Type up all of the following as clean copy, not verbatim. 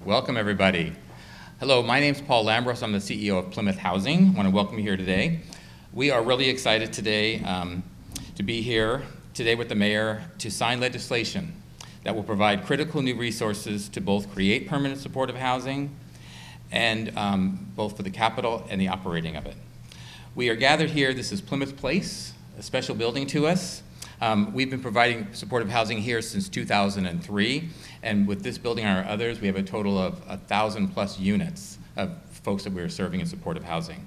Welcome, everybody. Hello, my name's Paul Lambros. I'm the CEO of Plymouth Housing. I want to welcome you here today. We are really excited today to be here today with the mayor to sign legislation that will provide critical new resources to both create permanent supportive housing and both for the capital and the operating of it. We are gathered here. This is Plymouth Place, a special building to us. We've been providing supportive housing here since 2003, and with this building and our others, we have a total of 1,000+ units of folks that we're serving in supportive housing.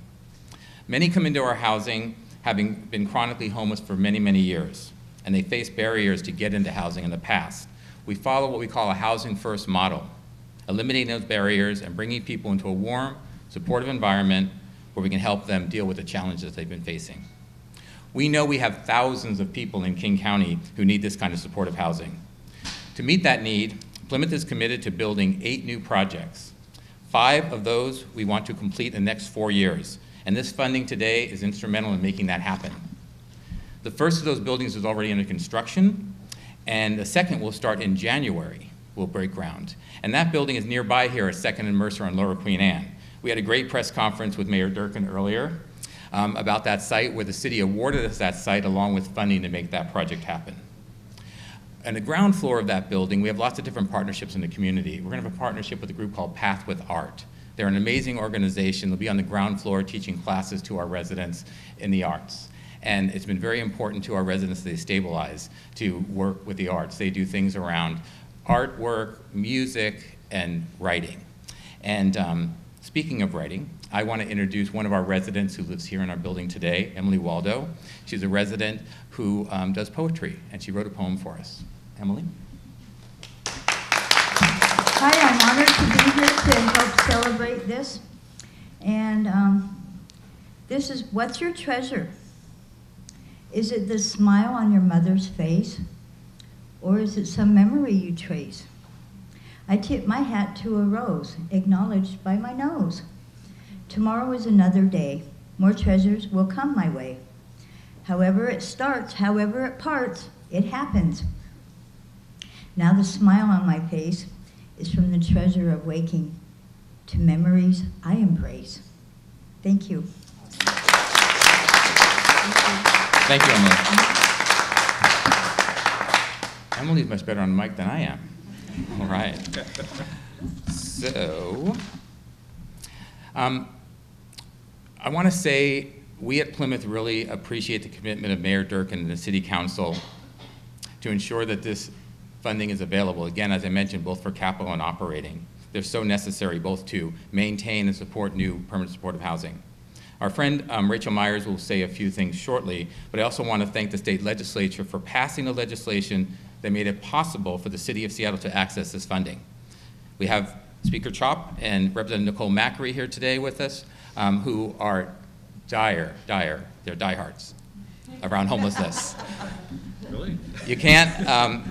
Many come into our housing having been chronically homeless for many, many years, and they face barriers to get into housing in the past. We follow what we call a housing first model, eliminating those barriers and bringing people into a warm, supportive environment where we can help them deal with the challenges they've been facing. We know we have thousands of people in King County who need this kind of supportive housing. To meet that need, Plymouth is committed to building 8 new projects. 5 of those we want to complete in the next 4 years, and this funding today is instrumental in making that happen. The first of those buildings is already under construction, and the second will start in January. We'll break ground. And that building is nearby here at 2nd and Mercer on Lower Queen Anne. We had a great press conference with Mayor Durkan earlier about that site, where the city awarded us that site along with funding to make that project happen. On the ground floor of that building, we have lots of different partnerships in the community. We're going to have a partnership with a group called Path with Art. They're an amazing organization. They'll be on the ground floor teaching classes to our residents in the arts. And it's been very important to our residents that they stabilize to work with the arts. They do things around artwork, music, and writing. And speaking of writing, I want to introduce one of our residents who lives here in our building today, Emily Waldo. She's a resident who does poetry, and she wrote a poem for us. Emily? Hi, I'm honored to be here to help celebrate this. And this is, what's your treasure? Is it the smile on your mother's face? Or is it some memory you trace? I tip my hat to a rose, acknowledged by my nose. Tomorrow is another day. More treasures will come my way. However it starts, however it parts, it happens. Now the smile on my face is from the treasure of waking to memories I embrace. Thank you. Thank you, Emily. Emily's much better on mic than I am. All right. So, I want to say we at Plymouth really appreciate the commitment of Mayor Durkan and the City Council to ensure that this funding is available. Again, as I mentioned, both for capital and operating. They're so necessary both to maintain and support new permanent supportive housing. Our friend Rachel Meyers will say a few things shortly, but I also want to thank the state legislature for passing the legislation that made it possible for the city of Seattle to access this funding. We have Speaker Chopp and Representative Nicole Macri here today with us, who are they're diehards around homelessness. Really? You can't,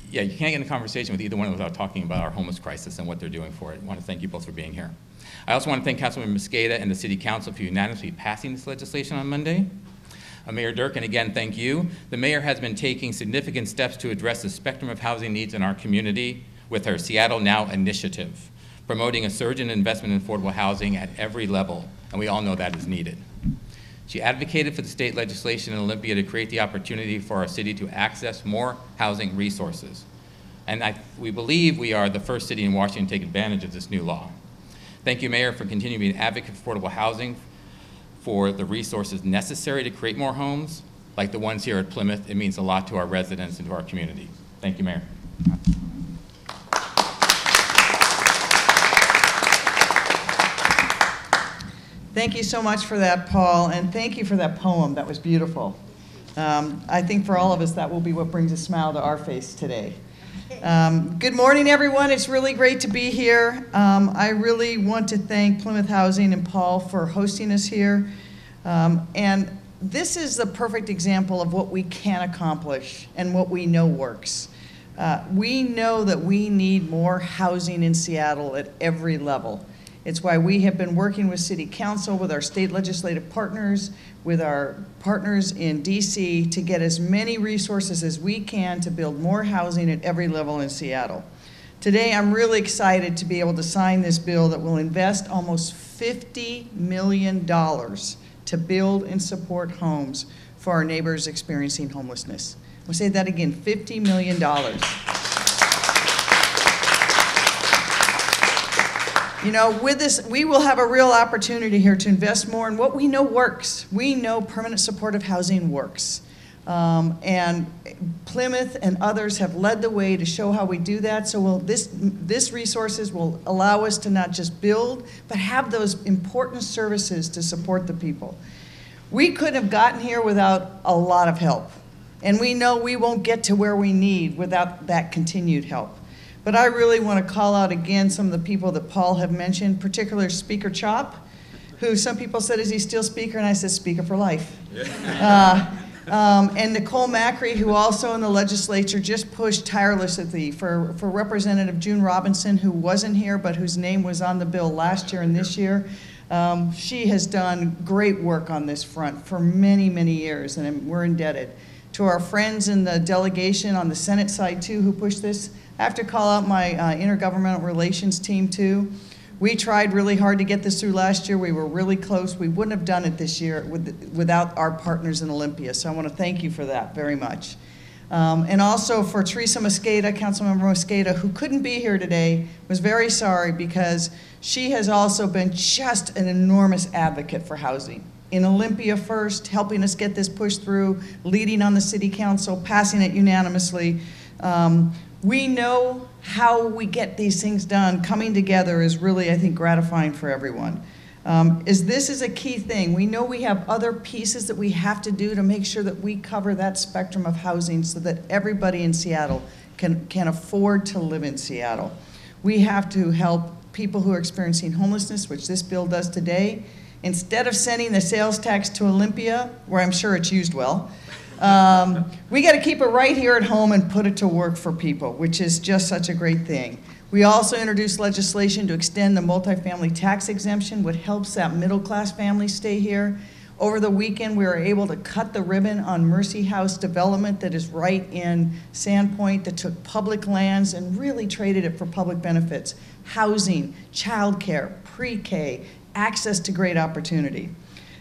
you can't get in a conversation with either one without talking about our homeless crisis and what they're doing for it. I want to thank you both for being here. I also want to thank Councilmember Mosqueda and the City Council for unanimously passing this legislation on Monday. Mayor Durkan, again, thank you. The mayor has been taking significant steps to address the spectrum of housing needs in our community with her Seattle Now initiative, promoting a surge in investment in affordable housing at every level, and we all know that is needed. She advocated for the state legislation in Olympia to create the opportunity for our city to access more housing resources. And we believe we are the first city in Washington to take advantage of this new law. Thank you, Mayor, for continuing to be an advocate for affordable housing, for the resources necessary to create more homes, like the ones here at Plymouth. It means a lot to our residents and to our community. Thank you, Mayor. Thank you so much for that, Paul, and thank you for that poem. That was beautiful. I think for all of us, that will be what brings a smile to our face today. Good morning, everyone. It's really great to be here. I really want to thank Plymouth Housing and Paul for hosting us here. And this is the perfect example of what we can accomplish and what we know works. We know that we need more housing in Seattle at every level. It's why we have been working with City Council, with our state legislative partners, with our partners in DC to get as many resources as we can to build more housing at every level in Seattle. Today, I'm really excited to be able to sign this bill that will invest almost $50 million to build and support homes for our neighbors experiencing homelessness. We'll say that again, $50 million. You know, with this, we will have a real opportunity here to invest more in what we know works. We know permanent supportive housing works. And Plymouth and others have led the way to show how we do that. So this resources will allow us to not just build, but have those important services to support the people. We couldn't have gotten here without a lot of help. And we know we won't get to where we need without that continued help. But I really want to call out again some of the people that Paul have mentioned, particularly Speaker Chopp, who some people said, is he still Speaker? And I said, Speaker for life. And Nicole Macri, who also in the legislature just pushed tirelessly for Representative June Robinson, who wasn't here, but whose name was on the bill last year and this year. She has done great work on this front for many, many years, and we're indebted. To our friends in the delegation on the Senate side, too, who pushed this, I have to call out my intergovernmental relations team, too. We tried really hard to get this through last year. We were really close. We wouldn't have done it this year without our partners in Olympia. So I want to thank you for that very much. And also for Teresa Mosqueda, Councilmember Mosqueda, who couldn't be here today, was very sorry because she has also been just an enormous advocate for housing. In Olympia first, helping us get this pushed through, leading on the city council, passing it unanimously. We know how we get these things done. Coming together is really, I think, gratifying for everyone. This is a key thing. We know we have other pieces that we have to do to make sure that we cover that spectrum of housing so that everybody in Seattle can afford to live in Seattle. We have to help people who are experiencing homelessness, which this bill does today. Instead of sending the sales tax to Olympia, where I'm sure it's used well, we got to keep it right here at home and put it to work for people, which is just such a great thing. We also introduced legislation to extend the multifamily tax exemption, which helps that middle-class family stay here. Over the weekend, we were able to cut the ribbon on Mercy House development that is right in Sandpoint that took public lands and really traded it for public benefits, housing, childcare, pre-K, access to great opportunity.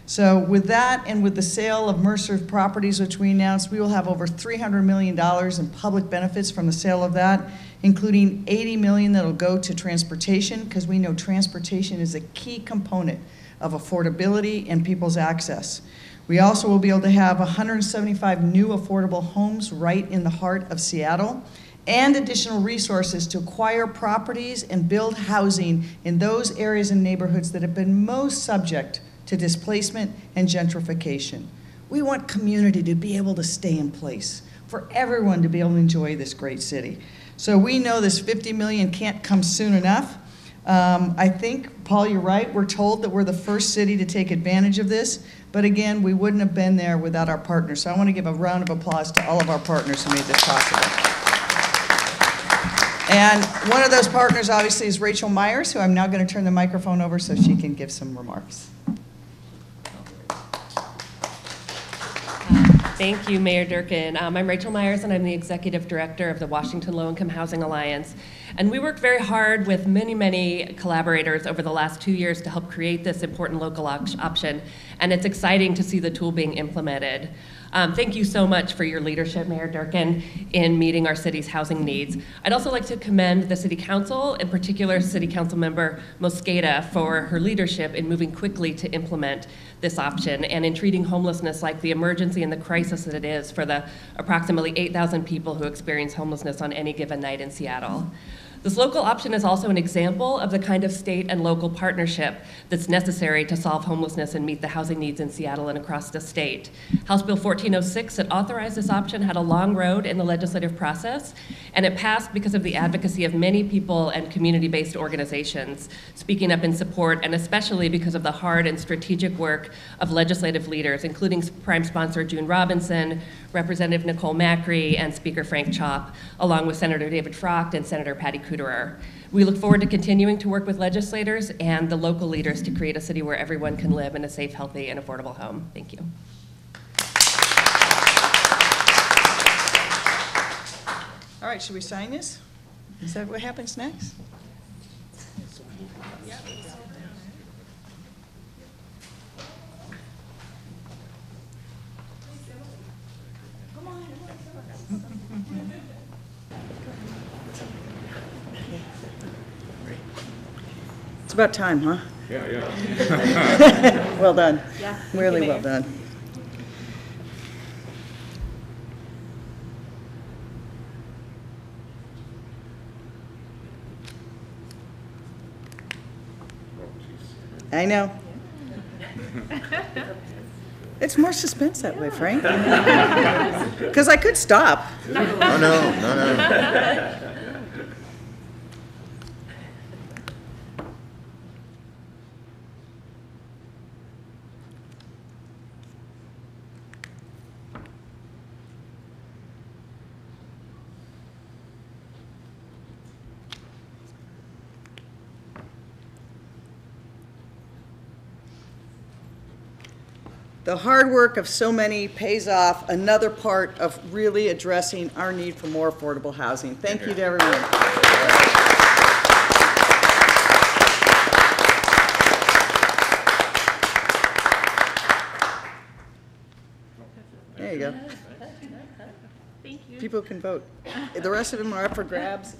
So with that and with the sale of Mercer's properties, which we announced, we will have over $300 million in public benefits from the sale of that, including $80 million that will go to transportation, because we know transportation is a key component of affordability and people's access. We also will be able to have 175 new affordable homes right in the heart of Seattle, and additional resources to acquire properties and build housing in those areas and neighborhoods that have been most subject to displacement and gentrification. We want community to be able to stay in place, for everyone to be able to enjoy this great city. So we know this $50 million can't come soon enough. I think, Paul, you're right. We're told that we're the first city to take advantage of this, but again, we wouldn't have been there without our partners. So I want to give a round of applause to all of our partners who made this possible. And one of those partners, obviously, is Rachel Meyers, who I'm now going to turn the microphone over so she can give some remarks. Thank you, Mayor Durkan. I'm Rachel Meyers, and I'm the Executive Director of the Washington Low-Income Housing Alliance. And we worked very hard with many, many collaborators over the last 2 years to help create this important local option. And it's exciting to see the tool being implemented. Thank you so much for your leadership, Mayor Durkan, in meeting our city's housing needs. I'd also like to commend the City Council, in particular City Council Member Mosqueda, for her leadership in moving quickly to implement this option and in treating homelessness like the emergency and the crisis that it is for the approximately 8,000 people who experience homelessness on any given night in Seattle. This local option is also an example of the kind of state and local partnership that's necessary to solve homelessness and meet the housing needs in Seattle and across the state. House Bill 1406 that authorized this option had a long road in the legislative process, and it passed because of the advocacy of many people and community-based organizations speaking up in support, and especially because of the hard and strategic work of legislative leaders, including Prime Sponsor June Robinson, Representative Nicole Macri, and Speaker Frank Chopp, along with Senator David Frocht and Senator Patty Kuderer. We look forward to continuing to work with legislators and the local leaders to create a city where everyone can live in a safe, healthy, and affordable home. Thank you. All right, should we sign this? Is that what happens next? It's about time, huh? Yeah. Well done. Yeah. Really well done. I know. It's more suspense that way, Frank. Because I could stop. No. The hard work of so many pays off, another part of really addressing our need for more affordable housing. Thank you to everyone. There you go. Thank you. People can vote. The rest of them are up for grabs.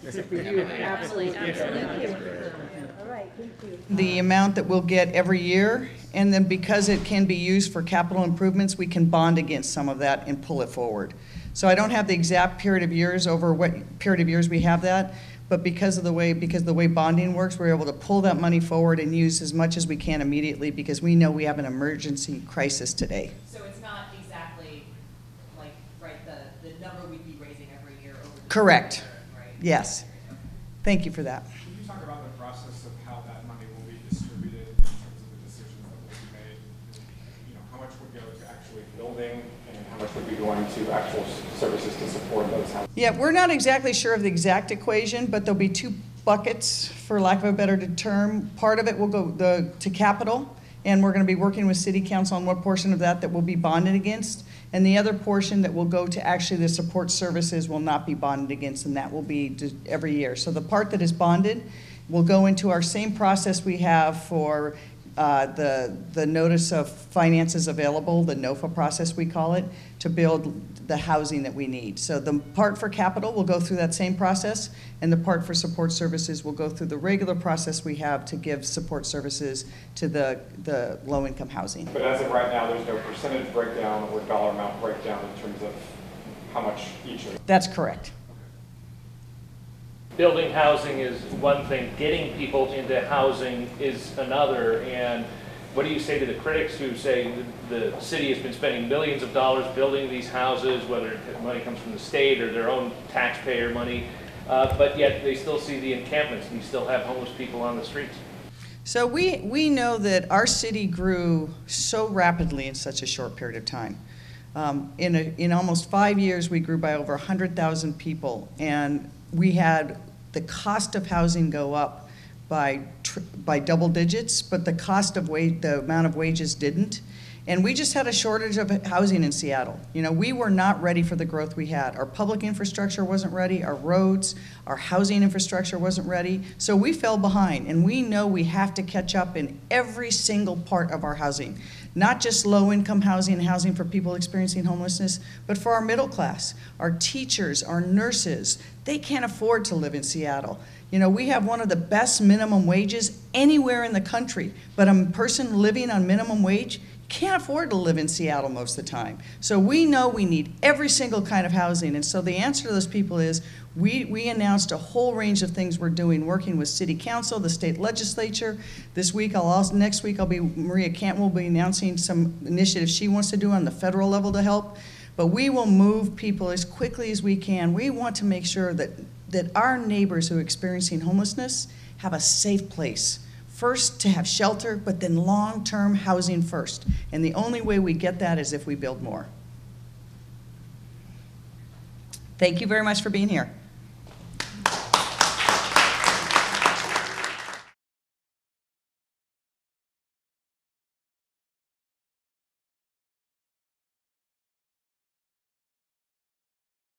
The amount that we'll get every year, and then because it can be used for capital improvements, we can bond against some of that and pull it forward. So I don't have the exact period of years over what period of years we have that, but because of the way bonding works, we're able to pull that money forward and use as much as we can immediately because we know we have an emergency crisis today. So it's not exactly like, right, the number we'd be raising every year over the Correct. year, right? Yes. Thank you for that. Can you talk about the process of how that money will be distributed in terms of the decisions that will be made? You know, how much would go to actually building and how much would be going to actual services to support those houses? Yeah, we're not exactly sure of the exact equation, but there'll be two buckets, for lack of a better term. Part of it will go to capital, and we're going to be working with City Council on what portion of that will be bonded against. And the other portion that will go to actually the support services will not be bonded against, and that will be every year. So the part that is bonded will go into our same process we have for the notice of finances available, the NOFA process we call it, to build the housing that we need. So the part for capital will go through that same process, and the part for support services will go through the regular process we have to give support services to the low-income housing. But as of right now, there's no percentage breakdown or dollar amount breakdown in terms of how much each of. That's correct. Building housing is one thing, getting people into housing is another, and what do you say to the critics who say the city has been spending millions of dollars building these houses, whether money comes from the state or their own taxpayer money, but yet they still see the encampments and you still have homeless people on the streets? So we know that our city grew so rapidly in such a short period of time. In almost 5 years, we grew by over 100,000 people, and we had the cost of housing go up by double digits, but the cost of the amount of wages didn't. And we just had a shortage of housing in Seattle. You know, we were not ready for the growth we had. Our public infrastructure wasn't ready, our roads, our housing infrastructure wasn't ready. So we fell behind, and we know we have to catch up in every single part of our housing. Not just low-income housing and housing for people experiencing homelessness, but for our middle class, our teachers, our nurses. They can't afford to live in Seattle. You know, we have one of the best minimum wages anywhere in the country, but a person living on minimum wage can't afford to live in Seattle most of the time. So we know we need every single kind of housing. And so the answer to those people is we announced a whole range of things we're doing, working with City Council, the state legislature. Next week Maria Cant will be announcing some initiatives she wants to do on the federal level to help. But we will move people as quickly as we can. We want to make sure that our neighbors who are experiencing homelessness have a safe place. First, to have shelter, but then long-term housing first. And the only way we get that is if we build more. Thank you very much for being here.